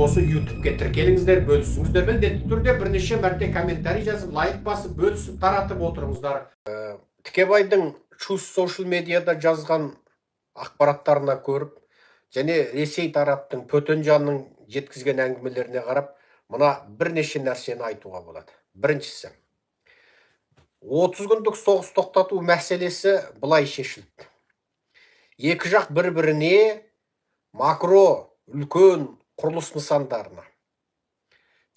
болса YouTube-ке тіркеліңіздер, бөлісіңіздер. Міндетті түрде бірнеше мәрте комментарий жазып, лайк басып, бөлісіп, таратып отырыңыздар. Тікебайдың Truth Social медиада жазған ақпараттарына көріп, және Ресей тараптың Пөтенжанның жеткізген әңгімелеріне қарап, мына бірнеше нәрсені айтуға болады. Біріншісі, 30 күндік соғыс тоқтату мәселесі былай шешілді. Екі жақ бір-біріне макро үлкен құрылыс нысандарына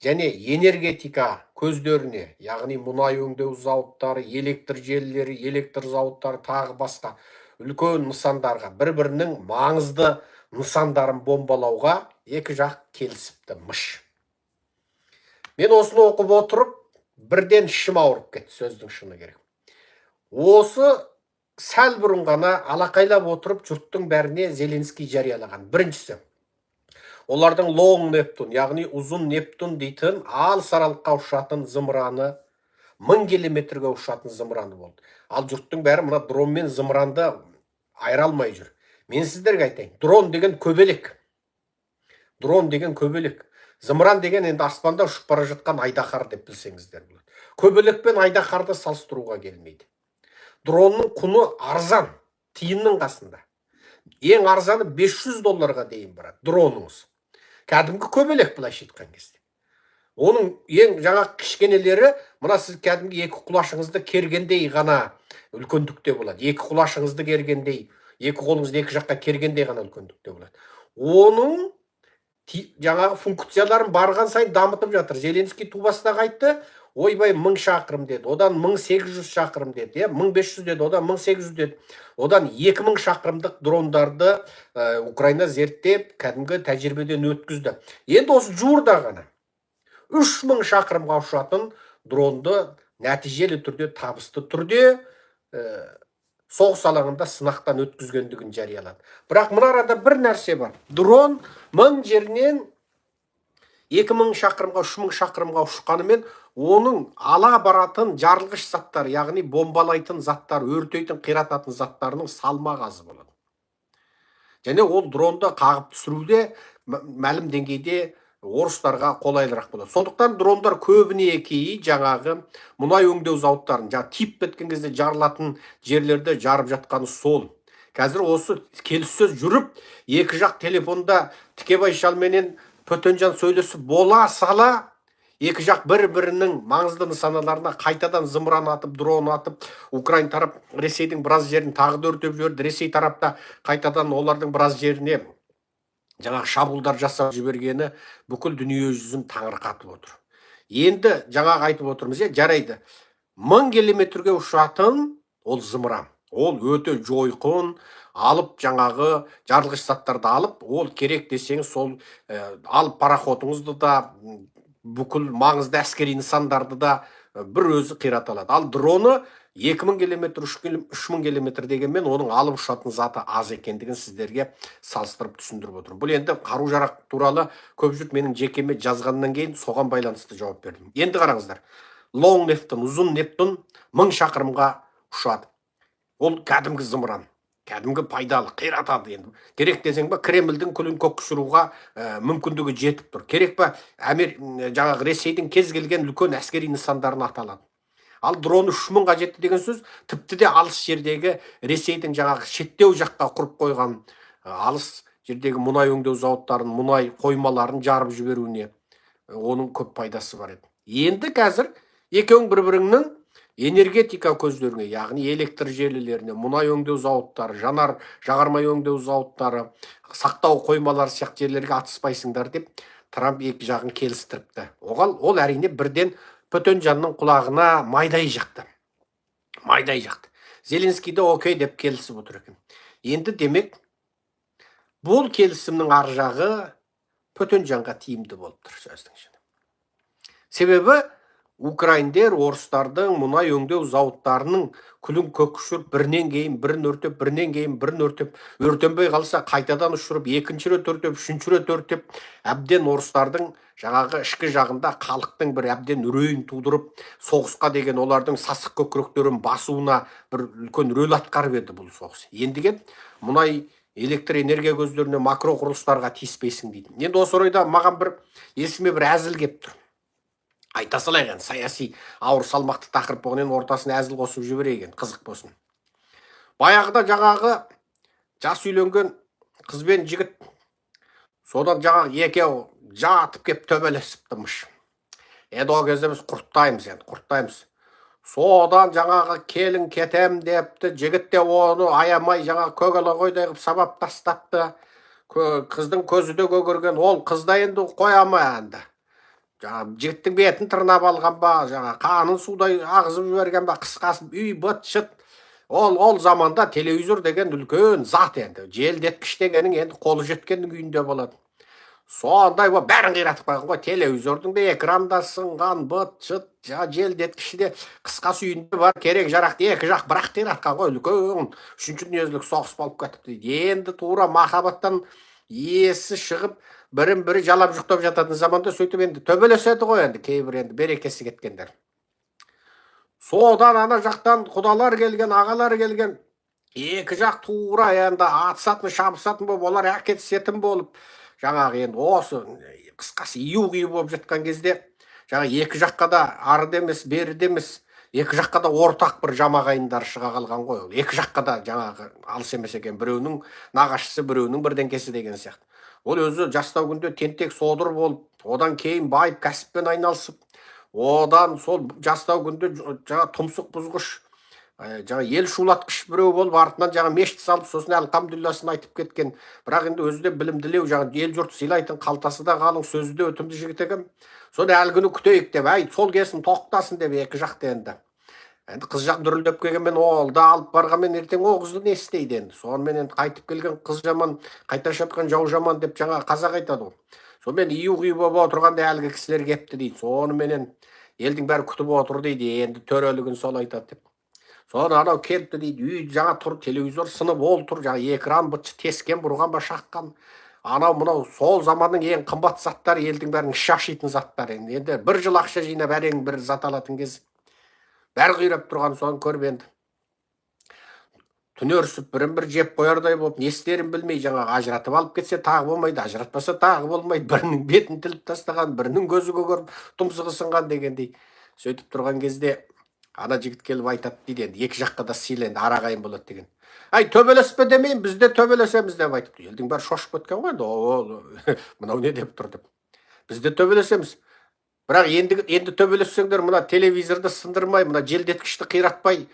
және энергетика көздеріне, яғни мұнай өңдеу зауыттары, электр желілері, электр зауыттары, тағы басқа үлкен нысандарға, бір-бірінің маңызды нысандарын бомбалауға екі жақ келісіпті, мыш. Мен осыны оқып отырып, бірден ішім ауырып кетті, сөздің шыны керек. Осы сәл бұрын ғана алақайлап отырып, жұрттың бәріне Зеленский жариялаған. Біріншісі, олардың Long Neptune, яғни ұзын Нептун дейтін алыс аралыққа ұшатын зымыраны, 1000 километрге ұшатын зымыраны болды. Ал жұрттың бәрі мына дрон мен зымыранды айыра алмай жүр. Мен сіздерге айтайын, дрон деген көбелек. Дрон деген көбелек. Зымыран деген енді аспанда ұшып бара жатқан айдаһар деп білсеңіздер болады. Көбелек пен айдаһарды салыстыруға келмейді. Дронның құны арзан, тиынның қасында. Ең арзаны $500 дейін барады дроныңыз. Кәдімгі көбелек былайша айтқан кезде. Оның ең жаңа кішкенелері, мына сіз кәдімгі екі құлашыңызды кергендей ғана үлкендікте болады. Екі құлашыңызды кергендей, екі қолыңызды екі жаққа кергендей ғана үлкендікте болады. Оның жаңағы функцияларын барған сайын дамытып жатыр. Зеленский тубасында айтты, ойбай 1000 шақырым деді, одан 1800 шақырым деді, 1500 деді, одан 1800 деді, одан 2000 шақырымдық дрондарды Украина зерттеп, кәдімгі тәжірибеден өткізді. Енді осы жуырда ғана 3000 шақырымға ұшатын дронды нәтижелі түрде, табысты түрде соғыс алаңында сынақтан өткізгендігін жариялады. Бірақ мына арада бір нәрсе бар. Дрон 1000 жерінен 2000 шақырымға, 3000 шақырымға ұшқанымен, оның ала баратын жарылғыш заттар, яғни бомбалайтын заттар, өртейтін, қирататын заттарының салмағы аз болады. Және ол дронды қағып түсіруде мәлім деңгейде орыстарға қолайлырақ болады. Сондықтан дрондар көбіне жаңағы мұнай өңдеу зауыттарын, тиіп кеткен кезде жарылатын жерлерде жарып жатқаны сол. Қазір осы келіссөз жүріп, екі жақ телефонда Тікебай шалменен Пөтенжан сөйлесіп бола сала, екі жақ бір-бірінің маңызды нысаналарына қайтадан зымыран атып, дрон атып, Украин тарап Ресейдің біраз жерін тағы да өртеп жіберді. Ресей тарапта қайтадан олардың біраз жеріне жаңағы шабуылдар жасап жібергені бүкіл дүние жүзін таңырқатып отыр. Енді жаңағы айтып отырмыз, жарайды. 1000 километрге ұшатын ол зымыран. Ол өте жойқын, алып жаңағы жарылғыш заттарды алып, ол керек десеңіз, сол алып пароходыңызды да, бүкіл маңызды әскери нысандарды да бір өзі қирата алады. Ал дроны 2000 километр, 3000 километр дегенмен оның алып ұшатын заты аз екендігін сіздерге салыстырып түсіндіріп отырмын. Бұл енді қару-жарақ туралы көп жұрт менің жекеме жазғаннан кейін соған байланысты жауап бердім. Енді қараңыздар. Long Neptune, ұзын Нептун 1000 шақырымға ұшады. Ол кәдімгі зымыран, кәдімгі пайдалы, қиратады енді. Керек десең ба, Кремльдің күлін көк ұшыруға мүмкіндігі жетіп тұр. Керек па, жаңағы Ресейдің кез келген үлкен әскери нысандарын аталады. Ал дроны 3000 қажетті деген сөз, тіпті де алыс жердегі Ресейдің жаңағы шеттеу жаққа құрып қойған алыс жердегі мұнай өңдеу зауыттарын, мұнай қоймаларын жарып жіберуіне оның көп пайдасы бар еді. Енді қазір екеуің бір-біріңнің энергетика көздеріне, яғни электр желілеріне, мұнай өңдеу зауыттары, жағармай өңдеу зауыттары, сақтау қоймалары сияқты жерлерге атыспайсыңдар деп Трамп екі жағын келістіріпті. Ол әрине бірден Пөтенжанның құлағына майдай жақты. Зеленский де окей деп келісіп отыр екен. Енді демек, бұл келісімнің ар жағы Пөтенжанға тиімді болып тұр сөздің ішінде. Себебі Украиндер, орыстардың мұнай өңдеу зауыттарының күлін көк ұшырып, бірінен кейін бірін өртеп, бірінен кейін бірін өртеп, өртенбей қалса қайтадан ұшырып, екінші рет өртеп, үшінші рет өртеп, әбден орыстардың жаңағы ішкі жағында халықтың бір әбден үрейін тудырып, соғысқа деген олардың сасық көкіректерін басуына бір үлкен рөл атқарып еді бұл соғыс. Ендіген мұнай электр энергия көздеріне, макро құрылыстарға тиіспейсің дейді. Енді осы орайда маған есіме бір әзіл келіп тұр. Айта салайық енді, саяси ауыр салмақты тақырып болғаннан ортасына әзіл қосып жіберейік енді, қызық болсын. Баяғыда жаңағы жас үйленген қыз бен жігіт, содан жаңағы екеуі жатып кеп төбелесіп тұрмыш. Енді ол кезде біз құрттаймыз. Содан жаңағы келін кетем депті, жігіт те оны аямай жаңағы көгілі қойдай қылып сабап тастапты. Қыздың көзі де көгерген, ол қызда енді қояма енді. Жігіттің бетін тырнап алған ба, қанын судай ағызып жіберген ба, қысқасы үй быт-шыт. Ол заманда телевизор деген үлкен зат енді. Желдеткіш дегенің енді қолы жеткеннің үйінде болады. Сондай бәрін қиратып қойған ғой, телевизордың да экран да сынған, быт-шыт, желдеткіші де қысқасы үйінде бар, керек жарақты екі жақ бірақ қиратқан ғой, үлкен 3-ші дүниежүзілік соғыс болып кетіпті дейді. Енді тура махаббаттан есі шығып, бірін-бірі жалап жұқтап жататын заманда сөйтіп енді төбелеседі ғой енді, кейбір енді берекесі кеткендер. Содан ана жақтан құдалар келген, ағалар келген, екі жақ тура енді атысатын, шабысатын болып, олар әкетісетін болып, жаңағы енді осы қысқасы ию-қию болып жатқан кезде, жаңағы екі жаққа да арыды емес, беріді емес, екі жаққа да ортақ бір жамағайындар шыға қалған ғой. Екі жаққа да жаңағы алыс емес екен, біреуінің нағашысы, біреуінің бірдеңкесі деген сияқты. Ол өзі жастау күнде тентек содыр болып, одан кейін байып кәсіппен айналысып, одан сол жастау күнде жаңа тұмсық бұзғыш, жаңа ел шулатқыш біреу болып, артынан жаңа мешіт салып, сосын әлхамдүлилласын айтып кеткен. Бірақ енді өзі де білімділеу, жаңа ел жұрт сыйлайтын, қалтасы да қалың, сөзі де өтімді жігіт екен. Соны әлгіні күтейік деп, сол келсін тоқтасын деп екі жақты енді. Енді қыз жақ дүрілдеп келгенмен, ол да алып барғанмен ертең ол қызды не істейді енді. Сонымен енді қайтып келген қыз жаман, қайта шапқан жау жаман деп жаңа қазақ айтады ғой. Сонымен ию-қию болып отырғанда әлгі кісілер кепті дейді. Соныменен елдің бәрі күтіп отыр дейді, енді төрелігін сол айтады деп. Sonra анау келіпті дейді, үй жаңа тұр, телевизор сынып ол тұр, жаңа экран бытшы тескен, бұрған ба шаққан. Анау мынау сол заманның ең қымбат заттары, елдің бәрін іші ашитын заттар. Енді бір жыл ақша жинап әрең бір зат алатын кез. Бәрі қирап тұрған соны көріп енді. Түнерісіп бірін-бір жеп қоярдай болып, не істерін білмей жаңағы ажыратып алып кетсе тағы болмайды, ажыратпаса тағы болмайды. Бірінің бетін тіліп тастаған, бірінің көзі көгеріп, тұмсығы сынған дегендей. Сөйтіп тұрған кезде ана жігіт келіп айтады дейді, енді екі жаққа да сыйлы, енді арағайын болады деген. Ай, төбелеспе демейін, біз де төбелесеміз деп айтып. Елдің бәрі шошып кеткен ғой, мынау не деп тұр деп. Біз де төбелесеміз. Бірақ енді төбелессеңдер, мына телевизорды сындырмай, мына желдеткішті қиратпай,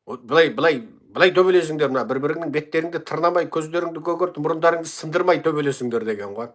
былай төбелесіңдер, мына бір-біріңнің беттеріңді тырнамай, көздеріңді көгертіп, мұрындарыңды сындырмай төбелесіңдер деген ғой.